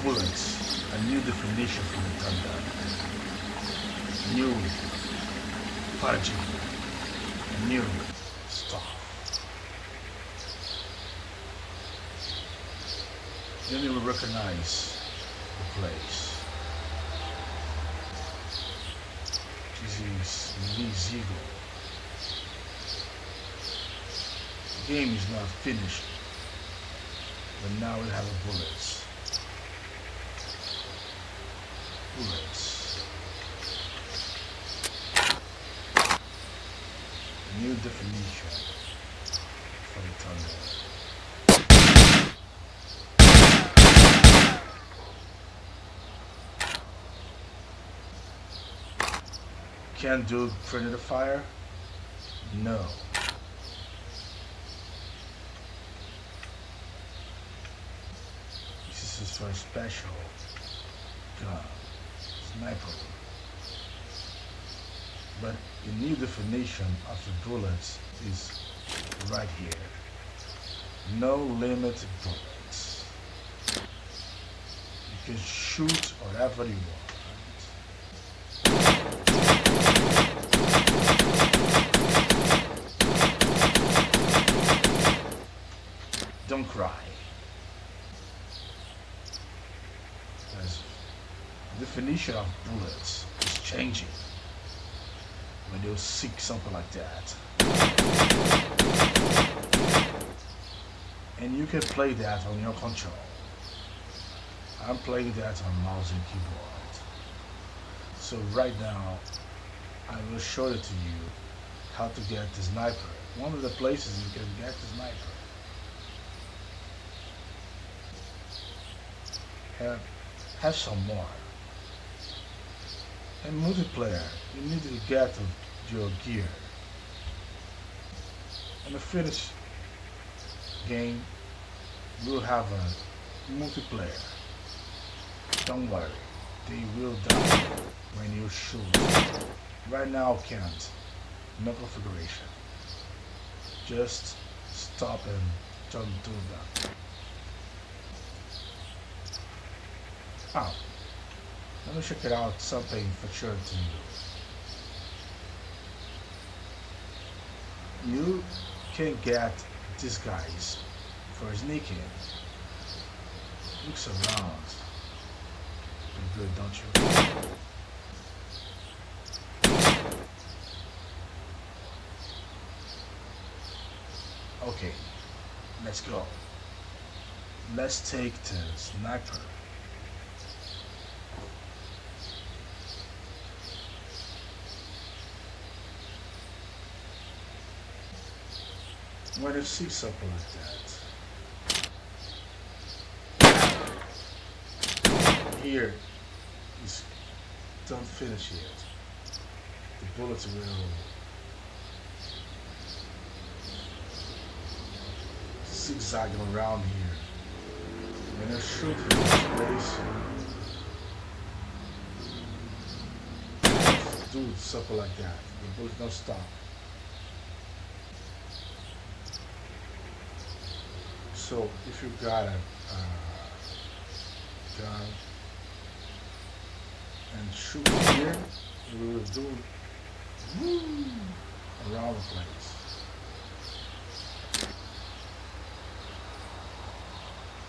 bullets, a new definition for the thunder, new paradigm, a new stuff. Then you will recognize the place. This is NewZ. The game is not finished, but now we have bullets. Bullets. A new definition for the thunder. Can't do predator fire? No. This is for a special gun, sniper. But the new definition of the bullets is right here. No limit bullets. You can shoot whatever you want. Don't cry. Because the definition of bullets is changing when you seek something like that. And you can play that on your control. I'm playing that on mouse and keyboard. So right now, I will show it to you how to get the sniper. One of the places you can get the sniper. Have some more. And multiplayer, you need to get your gear. In the finished game, we'll have a multiplayer. Don't worry, they will die when you shoot. Right now can't. No configuration. Just stop and don't do that. Oh, let me check it out, something for sure to do. You can get these guys for sneaking. Looks around. You're good, don't you? Okay, let's go. Let's take the sniper. When you see something like that, here is don't finish yet. The bullets will zigzagging around here. When you shoot in this place, do something like that. The bullets don't stop. So if you got a gun and shoot here, we will do around the place.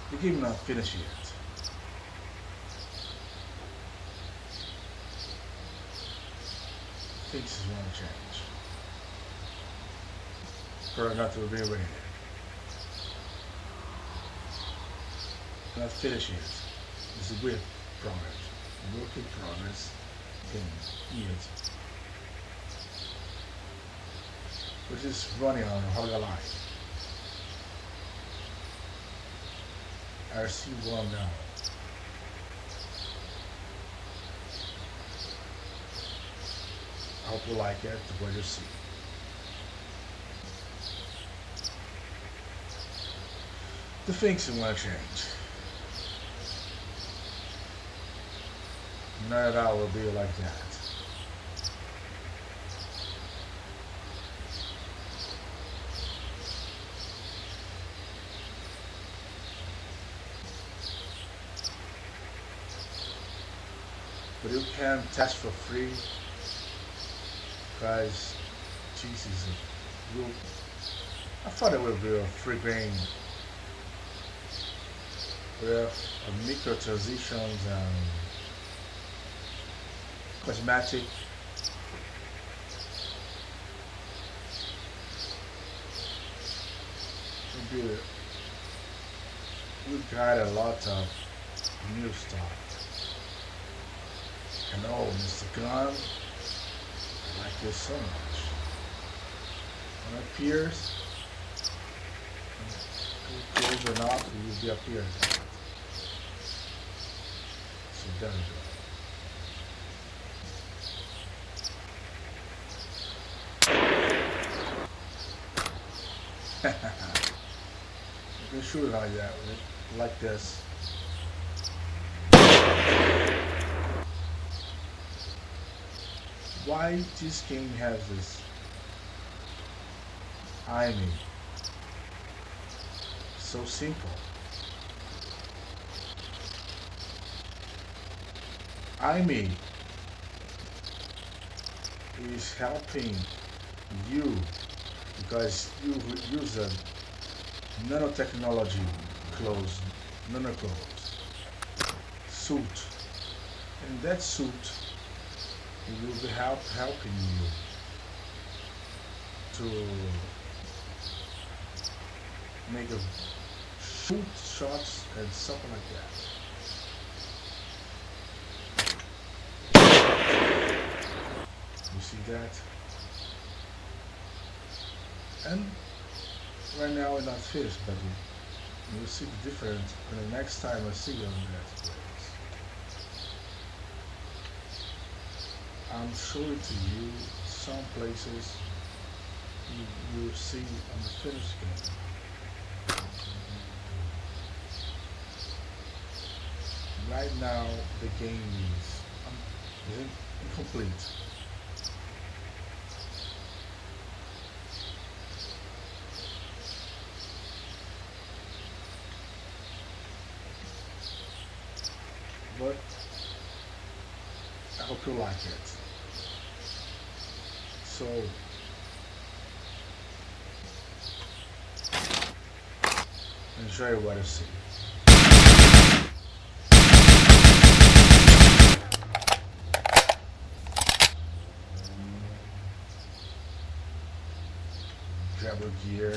The game not finished yet. Things is going to change. Forgot to be ready. Not finished yet. It's a great progress. Work in progress. Game yet. Which is running on a hard line. RC1 now. I hope you like it, what you see. The things will change. Not at all will be like that. but you can test for free because this is a real, I thought it would be a free game with micro transitions and cosmetic. We got a lot of new stuff. And oh, Mr. Gunn, I like this so much. When it appears, close or not, it will be appearing. So there we go. You can shoot it like that, like this. Why this game has this timing? So simple. IME is helping you because you use a nanotechnology clothes, nanoclothes suit, and that suit will be helping you to make a shoot shots and something like that. You see that? And right now we're not finished, but you'll see the difference when the next time I see you on that place. I'm showing to you some places you will see on the finished game. Right now the game is incomplete. But I hope you like it. So enjoy what you see. Grab a gear.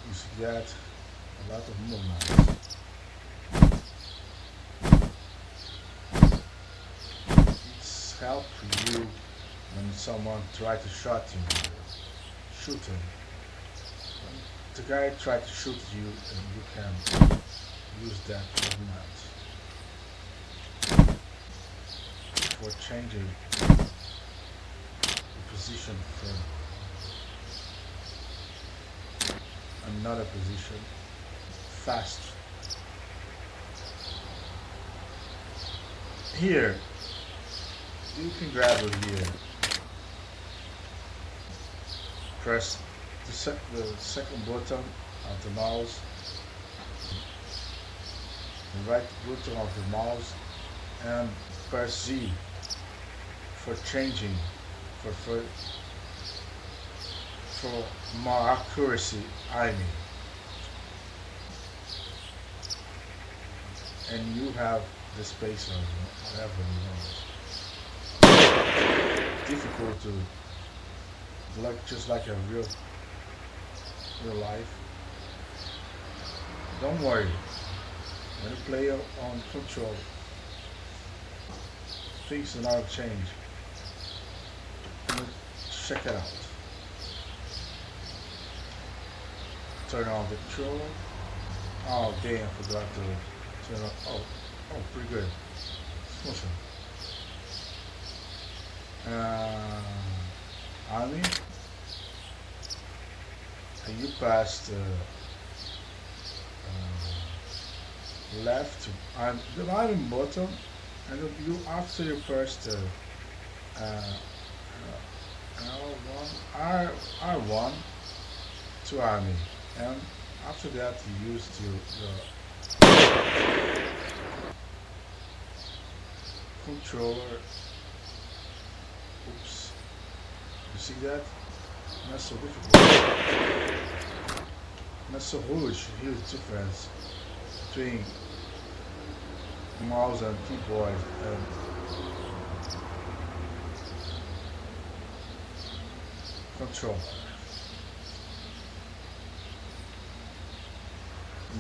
You get a lot of movement. It's help you when someone try to shoot him. When the guy try to shoot you, and you can use that movement for changing the position from another position fast. Here, you can grab it here. Press the second button of the mouse, the right button of the mouse, and press Z for changing, for more accuracy, IME. And you have the space or whatever you want. It's difficult to look just like a real life. Don't worry. When you play on control, things will not change. Check it out. Turn on the control. Oh damn, I forgot to turn on. Oh, pretty good. Motion. IME. and you pass left the bottom button, and you after you press the uh, R1 to army, and after that you use your controller. Oops, you see that? Not so difficult. Not so huge difference between mouse and keyboard and controller.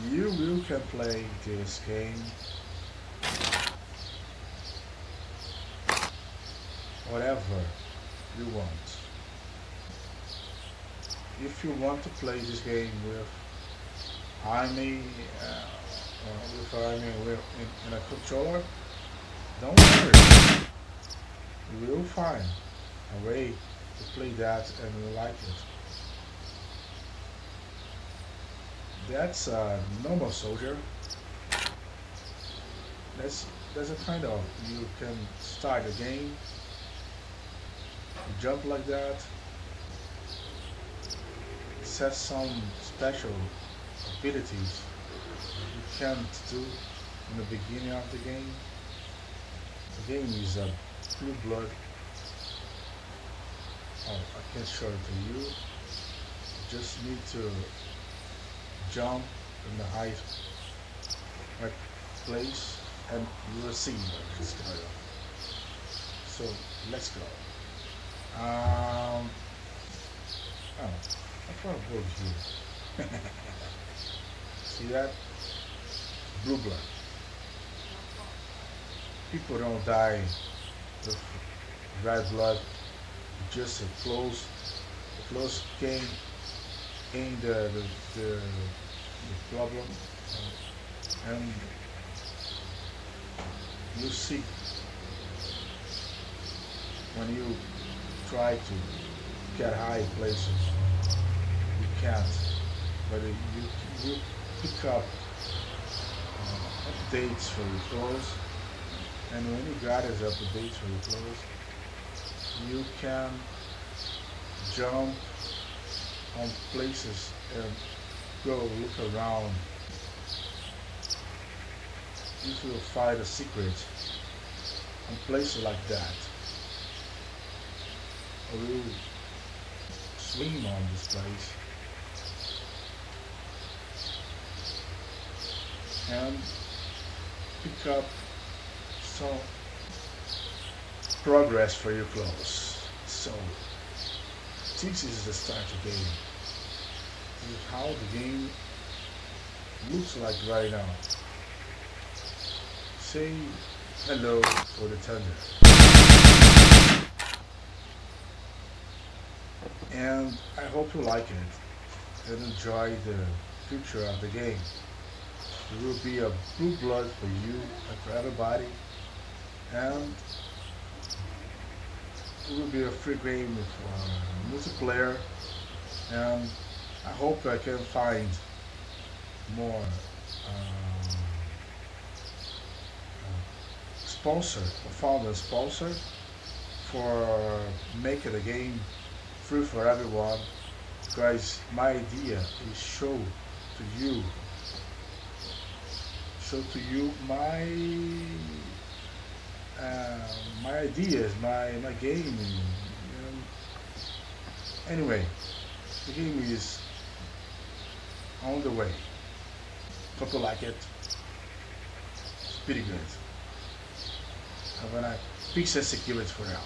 You will can play this game whatever you want. If you want to play this game with army, in a controller, don't worry. You will find a way to play that and you like it. That's a normal soldier. That's a kind of you can start a game, jump like that, set some special abilities you can't do in the beginning of the game. The game is a blue blood. Oh, I can show it to you. Just need to jump in the right place and you will see what it's going on. So let's go. Oh, I found a book here. See that? Blue blood. People don't die with red blood. Just a close game in the problem, and you see when you try to get high places, you can't, but you pick up updates for your clothes, and when you gather updates for your clothes, you can jump on places and go look around. If you find a secret on places like that, or you swim on this place and pick up some progress for your clothes. So this is the start of the game. This is how the game looks like right now. Say hello for the thunder. And I hope you like it and enjoy the future of the game. It will be a blue blood for you and for everybody, and it will be a free game with multiplayer, and I hope I can find more sponsor, found a sponsor for making the game free for everyone, because my idea is show to you my ideas, my game. Anyway, the game is on the way. Hope you like it. It's pretty good. I'm gonna fix and secure it for now.